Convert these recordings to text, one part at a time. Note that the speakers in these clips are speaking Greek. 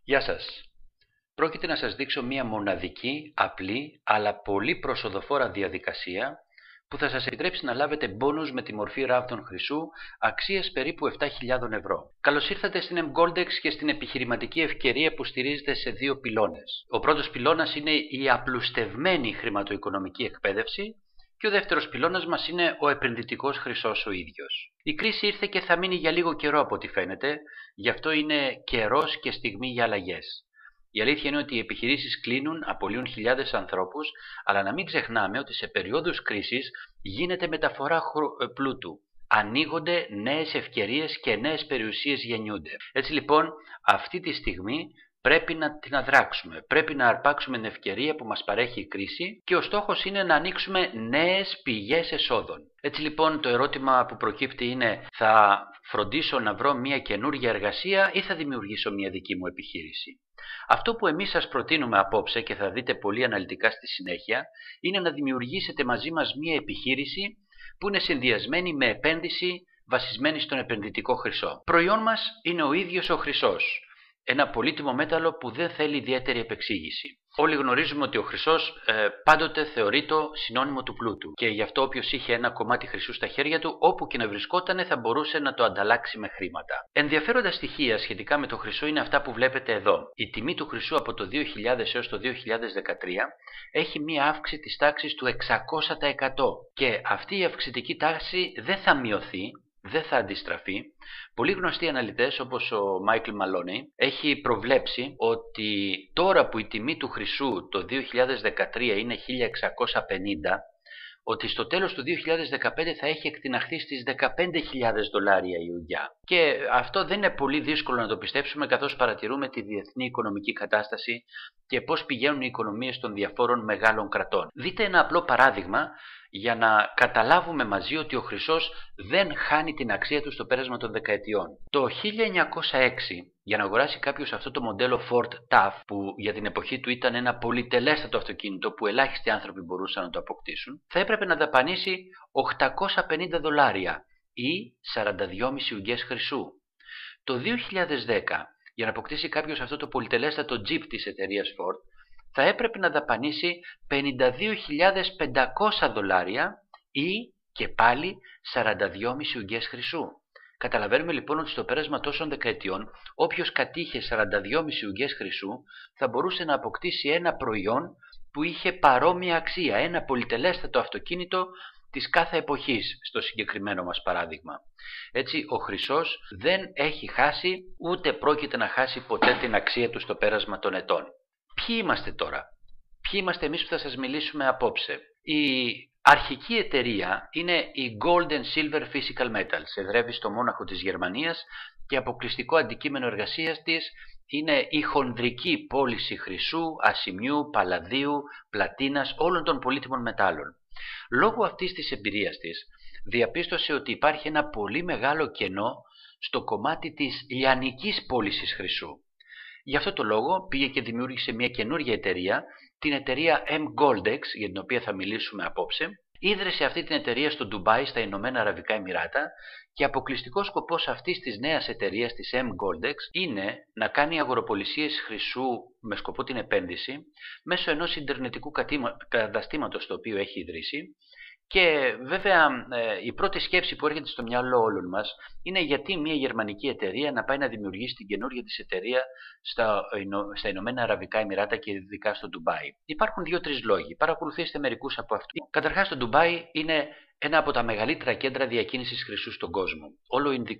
Γεια σας. Πρόκειται να σας δείξω μία μοναδική, απλή, αλλά πολύ προσοδοφόρα διαδικασία που θα σας επιτρέψει να λάβετε μπόνους με τη μορφή ράβδων χρυσού αξίας περίπου 7.000 ευρώ. Καλώς ήρθατε στην mGoldex και στην επιχειρηματική ευκαιρία που στηρίζεται σε δύο πυλώνες. Ο πρώτος πυλώνας είναι η απλουστευμένη χρηματοοικονομική εκπαίδευση και ο δεύτερος πυλώνας μας είναι ο επενδυτικός χρυσός ο ίδιος. Η κρίση ήρθε και θα μείνει για λίγο καιρό από ό,τι φαίνεται, γι' αυτό είναι καιρός και στιγμή για αλλαγές. Η αλήθεια είναι ότι οι επιχειρήσεις κλείνουν, απολύουν χιλιάδες ανθρώπους, αλλά να μην ξεχνάμε ότι σε περιόδους κρίσης γίνεται μεταφορά πλούτου. Ανοίγονται νέες ευκαιρίες και νέες περιουσίες γεννιούνται. Έτσι λοιπόν, αυτή τη στιγμή πρέπει να την αδράξουμε. Πρέπει να αρπάξουμε την ευκαιρία που μας παρέχει η κρίση και ο στόχος είναι να ανοίξουμε νέες πηγές εσόδων. Έτσι λοιπόν το ερώτημα που προκύπτει είναι: θα φροντίσω να βρω μια καινούργια εργασία ή θα δημιουργήσω μια δική μου επιχείρηση? Αυτό που εμείς σας προτείνουμε απόψε και θα δείτε πολύ αναλυτικά στη συνέχεια είναι να δημιουργήσετε μαζί μας μια επιχείρηση που είναι συνδυασμένη με επένδυση βασισμένη στον επενδυτικό χρυσό. Προϊόν μας είναι ο ίδιος ο χρυσός. Ένα πολύτιμο μέταλλο που δεν θέλει ιδιαίτερη επεξήγηση. Όλοι γνωρίζουμε ότι ο χρυσός πάντοτε θεωρείται συνώνυμο του πλούτου και γι' αυτό όποιος είχε ένα κομμάτι χρυσού στα χέρια του, όπου και να βρισκότανε, θα μπορούσε να το ανταλλάξει με χρήματα. Ενδιαφέροντα στοιχεία σχετικά με το χρυσό είναι αυτά που βλέπετε εδώ. Η τιμή του χρυσού από το 2000 έως το 2013 έχει μία αύξηση της τάξης του 600% και αυτή η αυξητική τάση δεν θα μειωθεί, δεν θα αντιστραφεί. Πολλοί γνωστοί αναλυτές όπως ο Michael Maloney έχει προβλέψει ότι τώρα που η τιμή του χρυσού το 2013 είναι 1650, ότι στο τέλος του 2015 θα έχει εκτιναχθεί στις $15.000 η ουγιά. Και αυτό δεν είναι πολύ δύσκολο να το πιστέψουμε, καθώς παρατηρούμε τη διεθνή οικονομική κατάσταση και πώς πηγαίνουν οι οικονομίες των διαφόρων μεγάλων κρατών. Δείτε ένα απλό παράδειγμα για να καταλάβουμε μαζί ότι ο χρυσός δεν χάνει την αξία του στο πέρασμα των δεκαετιών. Το 1906, για να αγοράσει κάποιος αυτό το μοντέλο Ford Tough, που για την εποχή του ήταν ένα πολυτελέστατο αυτοκίνητο που ελάχιστοι άνθρωποι μπορούσαν να το αποκτήσουν, θα έπρεπε να δαπανίσει $850 ή 42,5 ουγγιές χρυσού. Το 2010, για να αποκτήσει κάποιος αυτό το πολυτελέστατο Jeep της εταιρείας Ford, θα έπρεπε να δαπανίσει $52.500 ή και πάλι 42,5 ουγγιές χρυσού. Καταλαβαίνουμε λοιπόν ότι στο πέρασμα τόσων δεκαετιών, όποιος κατήχε 42,5 ουγγιές χρυσού θα μπορούσε να αποκτήσει ένα προϊόν που είχε παρόμοια αξία, ένα πολυτελέστατο αυτοκίνητο της κάθε εποχής, στο συγκεκριμένο μας παράδειγμα. Έτσι, ο χρυσός δεν έχει χάσει, ούτε πρόκειται να χάσει ποτέ την αξία του στο πέρασμα των ετών. Ποιοι είμαστε τώρα? Ποιοι είμαστε εμείς που θα σας μιλήσουμε απόψε? Η αρχική εταιρεία είναι η Gold and Silver Physical Metals. Εδρεύει στο Μόναχο της Γερμανίας και αποκλειστικό αντικείμενο εργασίας της είναι η χονδρική πώληση χρυσού, ασημιού, παλαδίου, πλατίνας, όλων των πολύτιμων μετάλλων. Λόγω αυτής της εμπειρίας της διαπίστωσε ότι υπάρχει ένα πολύ μεγάλο κενό στο κομμάτι της λιανικής πώλησης χρυσού. Γι' αυτό το λόγο πήγε και δημιούργησε μια καινούργια εταιρεία, την εταιρεία mGoldex, για την οποία θα μιλήσουμε απόψε. Ίδρυσε αυτή την εταιρεία στο Ντουμπάι, στα Ηνωμένα Αραβικά Εμιράτα, και αποκλειστικός σκοπός αυτής της νέας εταιρείας, της mGoldex, είναι να κάνει αγοροπολισίες χρυσού με σκοπό την επένδυση μέσω ενός ιντερνετικού καταστήματος το οποίο έχει ιδρύσει. Και βέβαια η πρώτη σκέψη που έρχεται στο μυαλό όλων μας είναι γιατί μια γερμανική εταιρεία να πάει να δημιουργήσει την καινούργια της εταιρεία στα Ηνωμένα Αραβικά Εμιράτα και ειδικά στο Ντουμπάι. Υπάρχουν δύο-τρεις λόγοι. Παρακολουθήστε μερικούς από αυτούς. Καταρχάς, το Ντουμπάι είναι ένα από τα μεγαλύτερα κέντρα διακίνησης χρυσού στον κόσμο.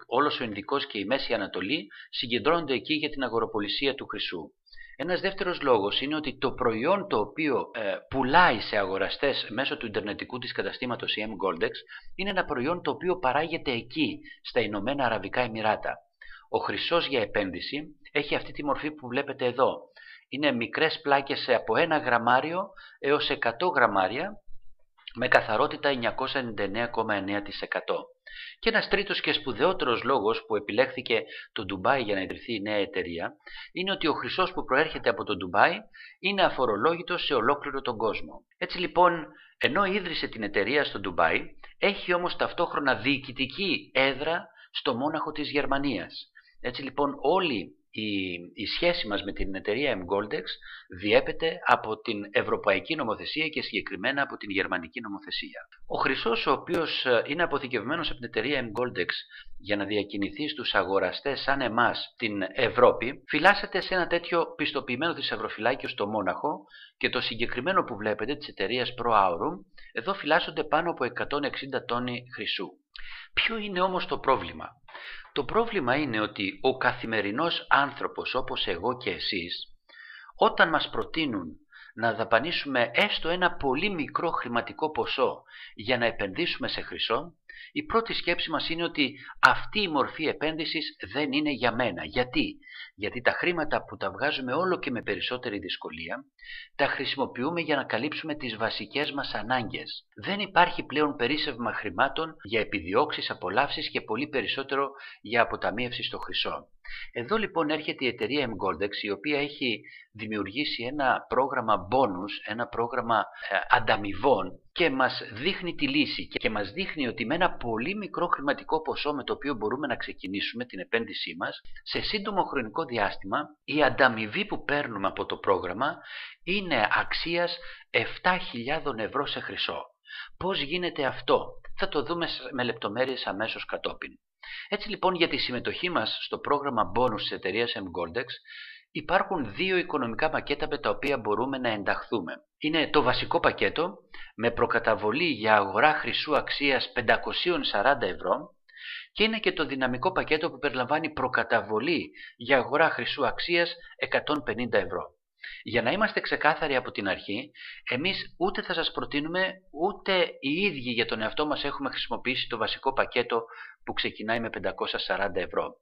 Όλος ο Ινδικός και η Μέση Ανατολή συγκεντρώνονται εκεί για την αγοροπολισία του χρυσού. Ένας δεύτερος λόγος είναι ότι το προϊόν το οποίο πουλάει σε αγοραστές μέσω του ιντερνετικού της καταστήματος η mGoldex είναι ένα προϊόν το οποίο παράγεται εκεί, στα Ηνωμένα Αραβικά Εμιράτα. Ο χρυσός για επένδυση έχει αυτή τη μορφή που βλέπετε εδώ. Είναι μικρές πλάκες από 1 γραμμάριο έως 100 γραμμάρια με καθαρότητα 999,9%. Και ένας τρίτος και σπουδαιότερος λόγος που επιλέχθηκε το Ντουμπάι για να ιδρυθεί η νέα εταιρεία είναι ότι ο χρυσός που προέρχεται από το Ντουμπάι είναι αφορολόγητος σε ολόκληρο τον κόσμο. Έτσι λοιπόν, ενώ ίδρυσε την εταιρεία στο Ντουμπάι, έχει όμως ταυτόχρονα διοικητική έδρα στο Μόναχο της Γερμανίας. Έτσι λοιπόν, όλοι η σχέση μας με την εταιρεία M-Goldex διέπεται από την ευρωπαϊκή νομοθεσία και συγκεκριμένα από την γερμανική νομοθεσία. Ο χρυσός, ο οποίος είναι αποθηκευμένος από την εταιρεία M-Goldex για να διακινηθεί στους αγοραστές σαν εμάς στην Ευρώπη, φυλάσσεται σε ένα τέτοιο πιστοποιημένο θησαυροφυλάκιο στο Μόναχο και το συγκεκριμένο που βλέπετε της εταιρείας Pro Aurum, εδώ φυλάσσονται πάνω από 160 τόνοι χρυσού. Ποιο είναι όμως το πρόβλημα? Το πρόβλημα είναι ότι ο καθημερινός άνθρωπος όπως εγώ και εσείς, όταν μας προτείνουν να δαπανίσουμε έστω ένα πολύ μικρό χρηματικό ποσό για να επενδύσουμε σε χρυσό, η πρώτη σκέψη μας είναι ότι αυτή η μορφή επένδυσης δεν είναι για μένα. Γιατί? Γιατί τα χρήματα που τα βγάζουμε όλο και με περισσότερη δυσκολία, τα χρησιμοποιούμε για να καλύψουμε τις βασικές μας ανάγκες. Δεν υπάρχει πλέον περίσσευμα χρημάτων για επιδιώξεις, απολαύσεις και πολύ περισσότερο για αποταμίευση στο χρυσό. Εδώ λοιπόν έρχεται η εταιρεία M-Goldex, η οποία έχει δημιουργήσει ένα πρόγραμμα bonus, ένα πρόγραμμα ανταμοιβών και μας δείχνει τη λύση και μας δείχνει ότι με ένα πολύ μικρό χρηματικό ποσό με το οποίο μπορούμε να ξεκινήσουμε την επένδυσή μας, σε σύντομο χρονικό διάστημα η ανταμοιβή που παίρνουμε από το πρόγραμμα είναι αξίας 7.000 ευρώ σε χρυσό. Πώς γίνεται αυτό? Θα το δούμε με λεπτομέρειες αμέσως κατόπιν. Έτσι λοιπόν για τη συμμετοχή μας στο πρόγραμμα bonus της εταιρείας M-Goldex υπάρχουν δύο οικονομικά πακέτα με τα οποία μπορούμε να ενταχθούμε. Είναι το βασικό πακέτο με προκαταβολή για αγορά χρυσού αξίας 540 ευρώ και είναι και το δυναμικό πακέτο που περιλαμβάνει προκαταβολή για αγορά χρυσού αξίας 150 ευρώ. Για να είμαστε ξεκάθαροι από την αρχή, εμείς ούτε θα σας προτείνουμε, ούτε οι ίδιοι για τον εαυτό μας έχουμε χρησιμοποιήσει το βασικό πακέτο που ξεκινάει με 540 ευρώ.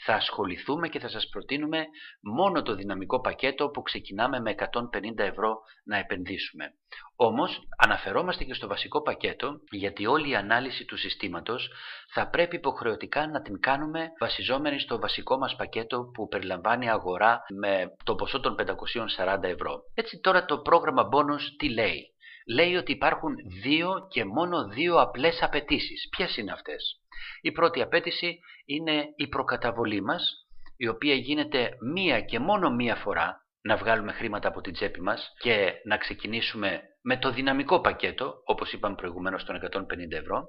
Θα ασχοληθούμε και θα σας προτείνουμε μόνο το δυναμικό πακέτο που ξεκινάμε με 150 ευρώ να επενδύσουμε. Όμως αναφερόμαστε και στο βασικό πακέτο γιατί όλη η ανάλυση του συστήματος θα πρέπει υποχρεωτικά να την κάνουμε βασιζόμενοι στο βασικό μας πακέτο που περιλαμβάνει αγορά με το ποσό των 540 ευρώ. Έτσι τώρα το πρόγραμμα bonus τι λέει? Λέει ότι υπάρχουν δύο και μόνο δύο απλές απαιτήσεις. Ποιες είναι αυτές? Η πρώτη απέτηση είναι η προκαταβολή μας, η οποία γίνεται μία και μόνο μία φορά, να βγάλουμε χρήματα από την τσέπη μας και να ξεκινήσουμε με το δυναμικό πακέτο, όπως είπαμε προηγουμένως των 150 ευρώ.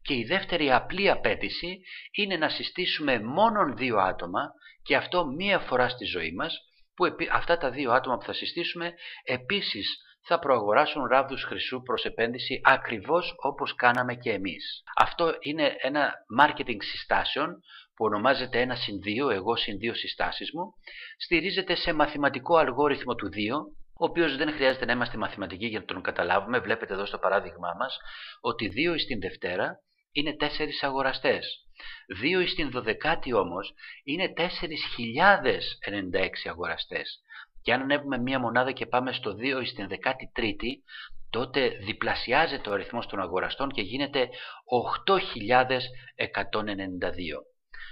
Και η δεύτερη απλή απέτηση είναι να συστήσουμε μόνον δύο άτομα και αυτό μία φορά στη ζωή μας, που αυτά τα δύο άτομα που θα συστήσουμε επίσης θα προαγοράσουν ράβδους χρυσού προς επένδυση ακριβώς όπως κάναμε και εμείς. Αυτό είναι ένα marketing συστάσεων που ονομάζεται 1/2, εγώ συν 2 συστάσεις μου. Στηρίζεται σε μαθηματικό αλγόριθμο του 2, ο οποίος δεν χρειάζεται να είμαστε μαθηματικοί για να τον καταλάβουμε. Βλέπετε εδώ στο παράδειγμά μας ότι 2 στην Δευτέρα είναι 4 αγοραστές. 2 στην 12η όμως είναι 4.096 αγοραστές. Και αν ανέβουμε μία μονάδα και πάμε στο 2 στην 13η, τότε διπλασιάζεται ο αριθμός των αγοραστών και γίνεται 8.192.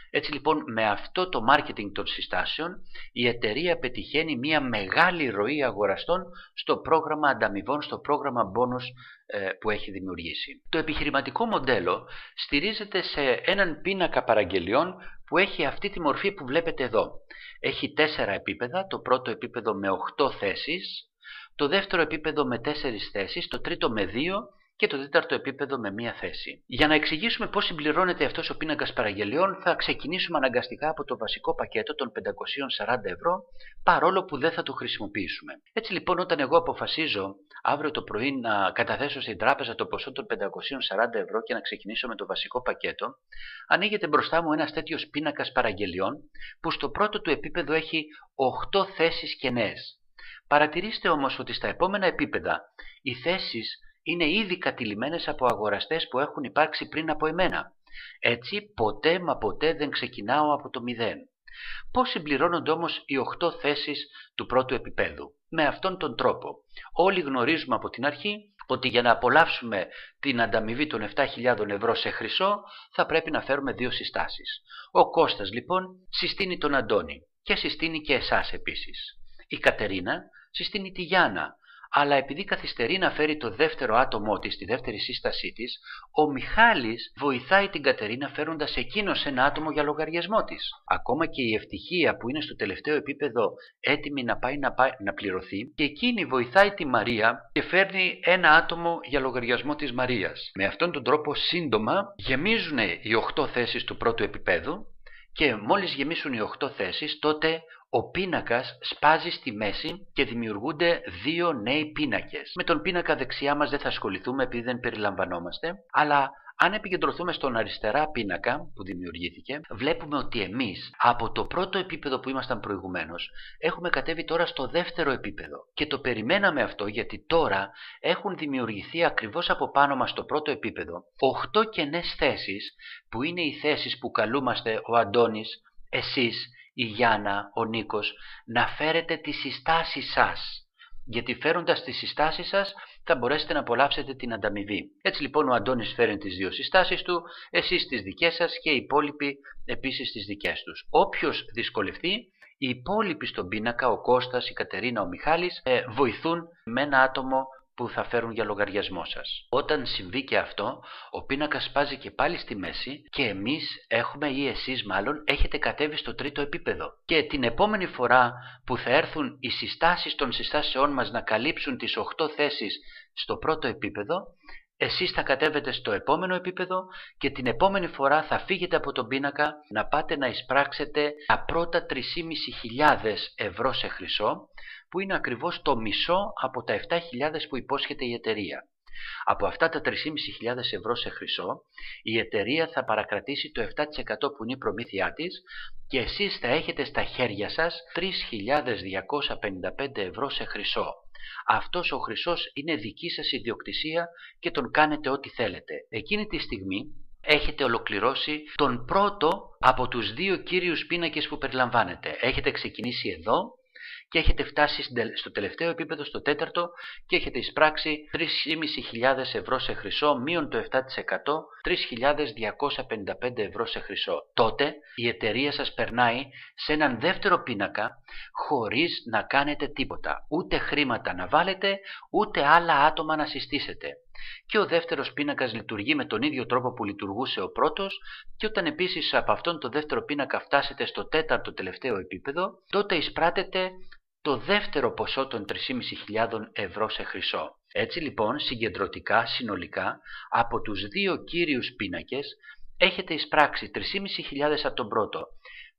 Έτσι λοιπόν με αυτό το marketing των συστάσεων η εταιρεία πετυχαίνει μία μεγάλη ροή αγοραστών στο πρόγραμμα ανταμοιβών, στο πρόγραμμα bonus που έχει δημιουργήσει. Το επιχειρηματικό μοντέλο στηρίζεται σε έναν πίνακα παραγγελιών που έχει αυτή τη μορφή που βλέπετε εδώ. Έχει 4 επίπεδα, το πρώτο επίπεδο με 8 θέσεις, το δεύτερο επίπεδο με 4 θέσεις, το τρίτο με 2 και το τέταρτο επίπεδο με 1 θέση. Για να εξηγήσουμε πώς συμπληρώνεται αυτός ο πίνακας παραγγελιών θα ξεκινήσουμε αναγκαστικά από το βασικό πακέτο των 540 ευρώ, παρόλο που δεν θα το χρησιμοποιήσουμε. Έτσι λοιπόν όταν εγώ αποφασίζω αύριο το πρωί να καταθέσω στην τράπεζα το ποσό των 540 ευρώ και να ξεκινήσω με το βασικό πακέτο, ανοίγεται μπροστά μου ένας τέτοιος πίνακας παραγγελιών που στο πρώτο του επίπεδο έχει 8 θέσεις κενές. Παρατηρήστε όμως ότι στα επόμενα επίπεδα οι θέσεις είναι ήδη κατηλημμένες από αγοραστές που έχουν υπάρξει πριν από εμένα. Έτσι ποτέ μα ποτέ δεν ξεκινάω από το 0. Πώς συμπληρώνονται όμως οι 8 θέσεις του πρώτου επίπεδου? Με αυτόν τον τρόπο. Όλοι γνωρίζουμε από την αρχή ότι για να απολαύσουμε την ανταμοιβή των 7.000 ευρώ σε χρυσό θα πρέπει να φέρουμε 2 συστάσεις. Ο Κώστας λοιπόν συστήνει τον Αντώνη και συστήνει και εσάς επίσης. Η Κατερίνα συστήνει τη Γιάννα. αλλά επειδή καθυστερεί να φέρει το δεύτερο άτομό της, τη δεύτερη σύστασή της, ο Μιχάλης βοηθάει την Κατερίνα φέροντας εκείνος ένα άτομο για λογαριασμό της. Ακόμα και η Ευτυχία που είναι στο τελευταίο επίπεδο έτοιμη να πάει να πληρωθεί, και εκείνη βοηθάει τη Μαρία και φέρνει ένα άτομο για λογαριασμό της Μαρίας. Με αυτόν τον τρόπο σύντομα γεμίζουν οι 8 θέσεις του πρώτου επίπεδου, και μόλις γεμίσουν οι 8 θέσεις, τότε ο πίνακας σπάζει στη μέση και δημιουργούνται 2 νέοι πίνακες. Με τον πίνακα δεξιά μας δεν θα ασχοληθούμε επειδή δεν περιλαμβανόμαστε, αλλά αν επικεντρωθούμε στον αριστερά πίνακα που δημιουργήθηκε, βλέπουμε ότι εμείς από το πρώτο επίπεδο που ήμασταν προηγουμένως έχουμε κατέβει τώρα στο δεύτερο επίπεδο. Και το περιμέναμε αυτό γιατί τώρα έχουν δημιουργηθεί ακριβώς από πάνω μας στο πρώτο επίπεδο 8 κενές θέσεις, που είναι οι θέσεις που καλούμαστε ο Αντώνης, εσείς, η Γιάννα, ο Νίκος, να φέρετε τις συστάσεις σας. Γιατί φέροντας τις συστάσεις σας θα μπορέσετε να απολαύσετε την ανταμοιβή. Έτσι λοιπόν ο Αντώνης φέρνει τις 2 συστάσεις του, εσείς τις δικές σας και οι υπόλοιποι επίσης τις δικές τους. Όποιος δυσκολευτεί, οι υπόλοιποι στον πίνακα, ο Κώστας, η Κατερίνα, ο Μιχάλης, βοηθούν με ένα άτομο που θα φέρουν για λογαριασμό σας. Όταν συμβεί και αυτό, ο πίνακας σπάζει και πάλι στη μέση και εμείς έχουμε, ή εσείς μάλλον, έχετε κατέβει στο τρίτο επίπεδο. Και την επόμενη φορά που θα έρθουν οι συστάσεις των συστάσεών μας να καλύψουν τις 8 θέσεις στο πρώτο επίπεδο, εσείς θα κατέβετε στο επόμενο επίπεδο και την επόμενη φορά θα φύγετε από τον πίνακα να πάτε να εισπράξετε τα πρώτα 3.500 ευρώ σε χρυσό, που είναι ακριβώς το μισό από τα 7.000 που υπόσχεται η εταιρεία. Από αυτά τα 3.500 ευρώ σε χρυσό, η εταιρεία θα παρακρατήσει το 7% που είναι η προμήθειά της και εσείς θα έχετε στα χέρια σας 3.255 ευρώ σε χρυσό. Αυτός ο χρυσός είναι δική σας ιδιοκτησία και τον κάνετε ό,τι θέλετε. Εκείνη τη στιγμή έχετε ολοκληρώσει τον πρώτο από τους 2 κύριους πίνακες που περιλαμβάνετε. Έχετε ξεκινήσει εδώ και έχετε φτάσει στο τελευταίο επίπεδο, στο τέταρτο, και έχετε εισπράξει 3.500 ευρώ σε χρυσό μείον το 7%, 3.255 ευρώ σε χρυσό. Τότε η εταιρεία σας περνάει σε έναν δεύτερο πίνακα χωρίς να κάνετε τίποτα. Ούτε χρήματα να βάλετε, ούτε άλλα άτομα να συστήσετε. Και ο δεύτερος πίνακας λειτουργεί με τον ίδιο τρόπο που λειτουργούσε ο πρώτος, και όταν επίσης από αυτόν τον δεύτερο πίνακα φτάσετε στο τέταρτο τελευταίο επίπεδο, τότε εισπράτετε το δεύτερο ποσό των 3.500 ευρώ σε χρυσό. Έτσι λοιπόν συγκεντρωτικά, συνολικά, από τους 2 κύριους πίνακες έχετε εισπράξει 3.500 από τον πρώτο,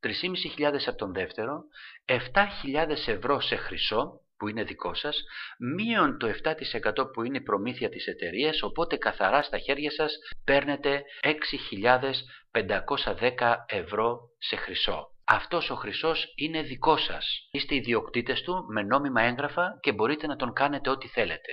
3.500 από τον δεύτερο, 7.000 ευρώ σε χρυσό, που είναι δικό σας, μείον το 7% που είναι η προμήθεια της εταιρείας, οπότε καθαρά στα χέρια σας παίρνετε 6.510 ευρώ σε χρυσό. Αυτός ο χρυσός είναι δικό σας. Είστε ιδιοκτήτες του με νόμιμα έγγραφα και μπορείτε να τον κάνετε ό,τι θέλετε.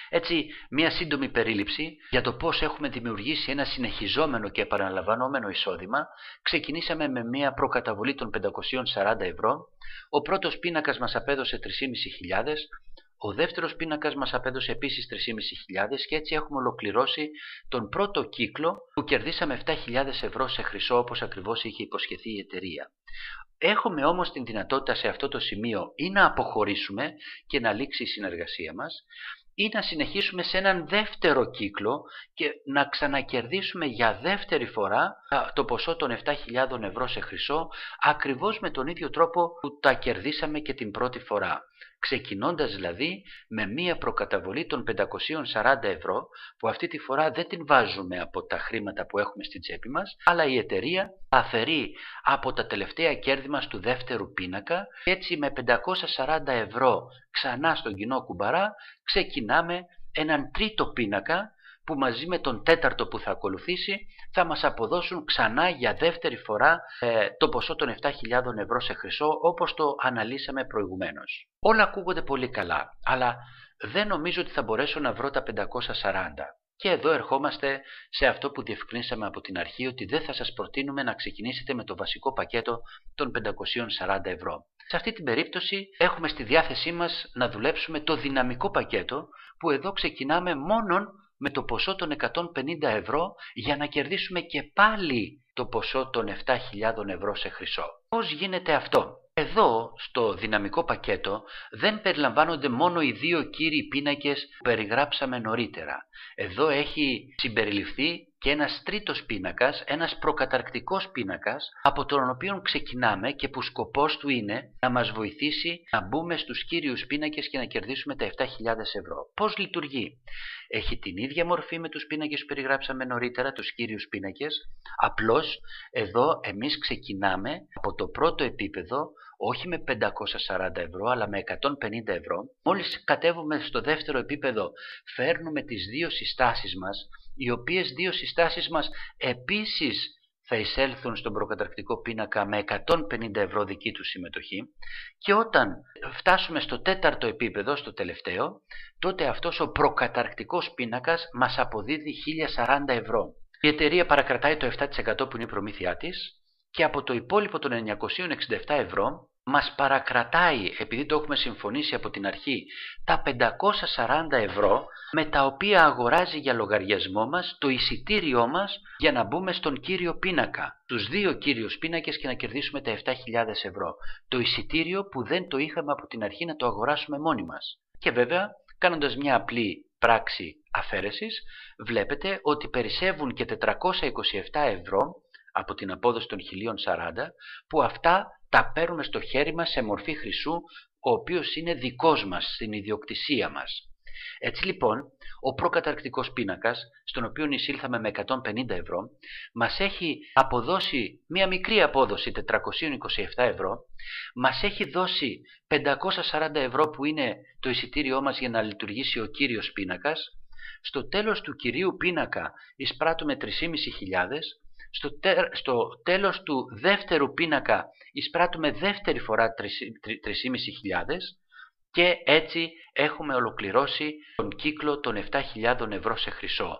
Έτσι, μια σύντομη περίληψη για το πώς έχουμε δημιουργήσει ένα συνεχιζόμενο και επαναλαμβανόμενο εισόδημα. Ξεκινήσαμε με μια προκαταβολή των 540 ευρώ. Ο πρώτος πίνακας μας απέδωσε 3.500, ο δεύτερος πίνακας μας απέδωσε επίσης 3.500 και έτσι έχουμε ολοκληρώσει τον πρώτο κύκλο που κερδίσαμε 7.000 ευρώ σε χρυσό, όπως ακριβώς είχε υποσχεθεί η εταιρεία. Έχουμε όμως την δυνατότητα σε αυτό το σημείο ή να αποχωρήσουμε και να λήξει η συνεργασία μας, ή να συνεχίσουμε σε έναν δεύτερο κύκλο και να ξανακερδίσουμε για δεύτερη φορά το ποσό των 7.000 ευρώ σε χρυσό, ακριβώς με τον ίδιο τρόπο που τα κερδίσαμε και την πρώτη φορά. Ξεκινώντας δηλαδή με μία προκαταβολή των 540 ευρώ, που αυτή τη φορά δεν την βάζουμε από τα χρήματα που έχουμε στην τσέπη μας, αλλά η εταιρεία αφαιρεί από τα τελευταία κέρδη μας του δεύτερου πίνακα, και έτσι με 540 ευρώ ξανά στον κοινό κουμπαρά ξεκινάμε έναν τρίτο πίνακα, που μαζί με τον τέταρτο που θα ακολουθήσει θα μας αποδώσουν ξανά για δεύτερη φορά το ποσό των 7.000 ευρώ σε χρυσό, όπως το αναλύσαμε προηγουμένως. Όλα ακούγονται πολύ καλά, αλλά δεν νομίζω ότι θα μπορέσω να βρω τα 540. Και εδώ ερχόμαστε σε αυτό που διευκρινίσαμε από την αρχή, ότι δεν θα σας προτείνουμε να ξεκινήσετε με το βασικό πακέτο των 540 ευρώ. Σε αυτή την περίπτωση έχουμε στη διάθεσή μας να δουλέψουμε το δυναμικό πακέτο, που εδώ ξεκινάμε μόνον με το ποσό των 150 ευρώ για να κερδίσουμε και πάλι το ποσό των 7.000 ευρώ σε χρυσό. Πώς γίνεται αυτό? Εδώ, στο δυναμικό πακέτο, δεν περιλαμβάνονται μόνο οι δύο κύριοι πίνακες που περιγράψαμε νωρίτερα. Εδώ έχει συμπεριληφθεί και ένας τρίτος πίνακας, ένας προκαταρκτικός πίνακας, από τον οποίο ξεκινάμε και που σκοπός του είναι να μας βοηθήσει να μπούμε στους κύριους πίνακες και να κερδίσουμε τα 7.000 ευρώ. Πώς λειτουργεί? Έχει την ίδια μορφή με τους πίνακες που περιγράψαμε νωρίτερα, τους κύριους πίνακες, απλώς εδώ εμείς ξεκινάμε από το πρώτο επίπεδο, όχι με 540 ευρώ, αλλά με 150 ευρώ. Μόλις κατέβουμε στο δεύτερο επίπεδο, φέρνουμε τις δύο συστάσεις μας, οι οποίες δύο συστάσεις μας επίσης θα εισέλθουν στον προκαταρκτικό πίνακα με 150 ευρώ δική του συμμετοχή, και όταν φτάσουμε στο τέταρτο επίπεδο, στο τελευταίο, τότε αυτός ο προκαταρκτικός πίνακας μας αποδίδει 1.040 ευρώ. Η εταιρεία παρακρατάει το 7% που είναι η προμήθειά της και από το υπόλοιπο των 967 ευρώ μας παρακρατάει, επειδή το έχουμε συμφωνήσει από την αρχή, τα 540 ευρώ με τα οποία αγοράζει για λογαριασμό μας το εισιτήριό μας για να μπούμε στον κύριο πίνακα, τους δύο κύριους πίνακες, και να κερδίσουμε τα 7.000 ευρώ. Το εισιτήριο που δεν το είχαμε από την αρχή να το αγοράσουμε μόνοι μας. Και βέβαια, κάνοντας μια απλή πράξη αφαίρεσης, βλέπετε ότι περισσεύουν και 427 ευρώ από την απόδοση των 1.040, που αυτά τα παίρνουμε στο χέρι μας σε μορφή χρυσού, ο οποίος είναι δικός μας, στην ιδιοκτησία μας. Έτσι λοιπόν, ο προκαταρκτικός πίνακας, στον οποίο εισήλθαμε με 150 ευρώ, μας έχει αποδώσει μια μικρή απόδοση 427 ευρώ, μας έχει δώσει 540 ευρώ που είναι το εισιτήριό μας για να λειτουργήσει ο κύριος πίνακας. Στο τέλος του κυρίου πίνακα εισπράττουμε 3.500. Στο τέλος του δεύτερου πίνακα εισπράττουμε δεύτερη φορά 3.500 και έτσι έχουμε ολοκληρώσει τον κύκλο των 7.000 ευρώ σε χρυσό,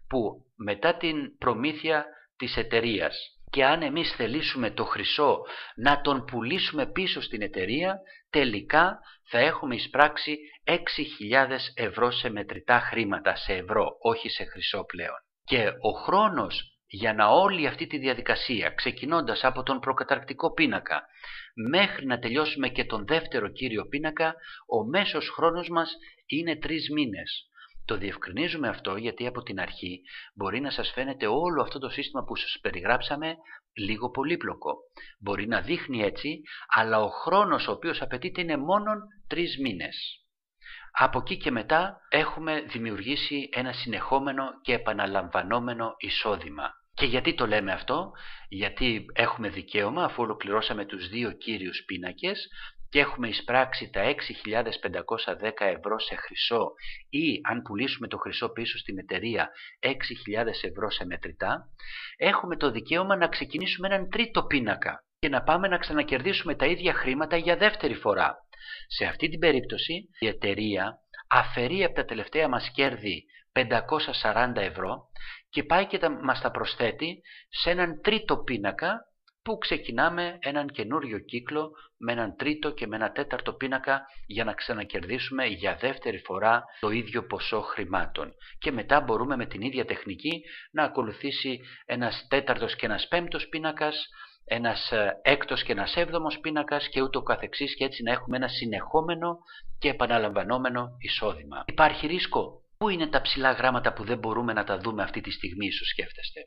που μετά την προμήθεια της εταιρείας, και αν εμείς θελήσουμε το χρυσό να τον πουλήσουμε πίσω στην εταιρεία, τελικά θα έχουμε εισπράξει 6.000 ευρώ σε μετρητά χρήματα, σε ευρώ, όχι σε χρυσό πλέον. Και ο χρόνος για να όλη αυτή τη διαδικασία, ξεκινώντας από τον προκαταρκτικό πίνακα μέχρι να τελειώσουμε και τον δεύτερο κύριο πίνακα, ο μέσος χρόνος μας είναι 3 μήνες. Το διευκρινίζουμε αυτό γιατί από την αρχή μπορεί να σας φαίνεται όλο αυτό το σύστημα που σας περιγράψαμε λίγο πολύπλοκο. Μπορεί να δείχνει έτσι, αλλά ο χρόνος ο οποίος απαιτείται είναι μόνον 3 μήνες. Από εκεί και μετά έχουμε δημιουργήσει ένα συνεχόμενο και επαναλαμβανόμενο εισόδημα. Και γιατί το λέμε αυτό? Γιατί έχουμε δικαίωμα, αφού ολοκληρώσαμε τους δύο κύριους πίνακες και έχουμε εισπράξει τα 6.510 ευρώ σε χρυσό, ή αν πουλήσουμε το χρυσό πίσω στην εταιρεία 6.000 ευρώ σε μετρητά, έχουμε το δικαίωμα να ξεκινήσουμε έναν τρίτο πίνακα και να πάμε να ξανακερδίσουμε τα ίδια χρήματα για δεύτερη φορά. Σε αυτή την περίπτωση η εταιρεία αφαιρεί από τα τελευταία μας κέρδη 540 ευρώ και πάει και μας τα προσθέτει σε έναν τρίτο πίνακα, που ξεκινάμε έναν καινούριο κύκλο με έναν τρίτο και με ένα τέταρτο πίνακα για να ξανακερδίσουμε για δεύτερη φορά το ίδιο ποσό χρημάτων. Και μετά μπορούμε με την ίδια τεχνική να ακολουθήσει ένας τέταρτος και ένας πέμπτος πίνακας, ένας έκτος και ένας έβδομος πίνακας και ούτω καθεξής, και έτσι να έχουμε ένα συνεχόμενο και επαναλαμβανόμενο εισόδημα. Υπάρχει ρίσκο? Πού είναι τα ψηλά γράμματα που δεν μπορούμε να τα δούμε αυτή τη στιγμή, ίσως σκέφτεστε?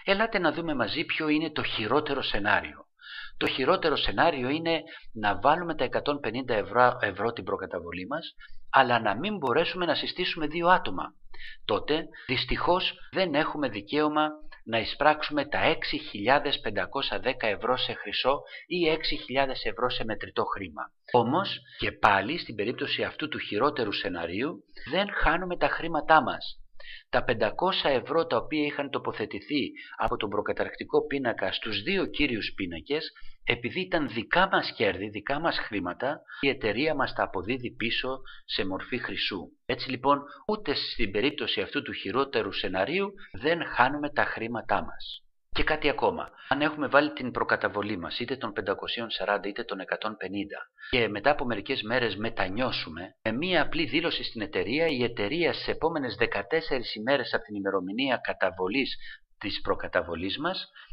Ελάτε να δούμε μαζί ποιο είναι το χειρότερο σενάριο. Το χειρότερο σενάριο είναι να βάλουμε τα 150 ευρώ την προκαταβολή μας, αλλά να μην μπορέσουμε να συστήσουμε δύο άτομα. Τότε δυστυχώς δεν έχουμε δικαίωμα να εισπράξουμε τα 6.510 ευρώ σε χρυσό ή 6.000 ευρώ σε μετρητό χρήμα. Όμως και πάλι στην περίπτωση αυτού του χειρότερου σεναρίου δεν χάνουμε τα χρήματά μας. Τα 500 ευρώ τα οποία είχαν τοποθετηθεί από τον προκαταρκτικό πίνακα στους δύο κύριους πίνακες, επειδή ήταν δικά μας κέρδη, δικά μας χρήματα, η εταιρεία μας τα αποδίδει πίσω σε μορφή χρυσού. Έτσι λοιπόν ούτε στην περίπτωση αυτού του χειρότερου σεναρίου δεν χάνουμε τα χρήματά μας. Και κάτι ακόμα, αν έχουμε βάλει την προκαταβολή μας είτε των 540 είτε των 150 και μετά από μερικές μέρες μετανιώσουμε, με μία απλή δήλωση στην εταιρεία, η εταιρεία στις επόμενες 14 ημέρες από την ημερομηνία καταβολής της προκαταβολής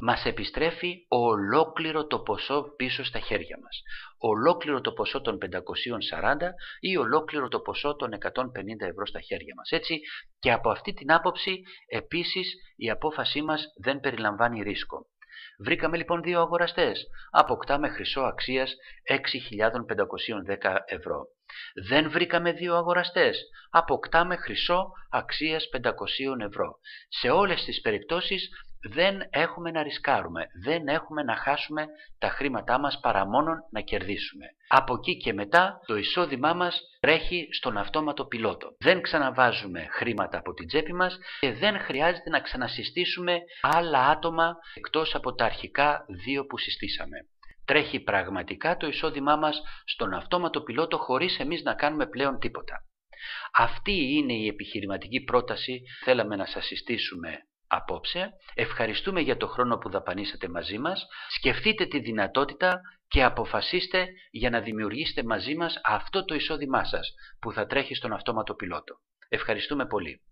μας επιστρέφει ολόκληρο το ποσό πίσω στα χέρια μας. Ολόκληρο το ποσό των 540 ή ολόκληρο το ποσό των 150 ευρώ στα χέρια μας. Έτσι, και από αυτή την άποψη επίσης η απόφασή μας δεν περιλαμβάνει ρίσκο. Βρήκαμε λοιπόν δύο αγοραστές. Αποκτάμε χρυσό αξίας 6.510 ευρώ. Δεν βρήκαμε δύο αγοραστές. Αποκτάμε χρυσό αξίας 500 ευρώ. Σε όλες τις περιπτώσεις δεν έχουμε να ρισκάρουμε, δεν έχουμε να χάσουμε τα χρήματά μας παρά μόνο να κερδίσουμε. Από εκεί και μετά το εισόδημά μας τρέχει στον αυτόματο πιλότο. Δεν ξαναβάζουμε χρήματα από την τσέπη μας και δεν χρειάζεται να ξανασυστήσουμε άλλα άτομα εκτός από τα αρχικά δύο που συστήσαμε. Τρέχει πραγματικά το εισόδημά μας στον αυτόματο πιλότο χωρίς εμείς να κάνουμε πλέον τίποτα. Αυτή είναι η επιχειρηματική πρόταση που θέλαμε να σας συστήσουμε απόψε. Ευχαριστούμε για το χρόνο που δαπανίσατε μαζί μας. Σκεφτείτε τη δυνατότητα και αποφασίστε για να δημιουργήσετε μαζί μας αυτό το εισόδημά σας που θα τρέχει στον αυτόματο πιλότο. Ευχαριστούμε πολύ.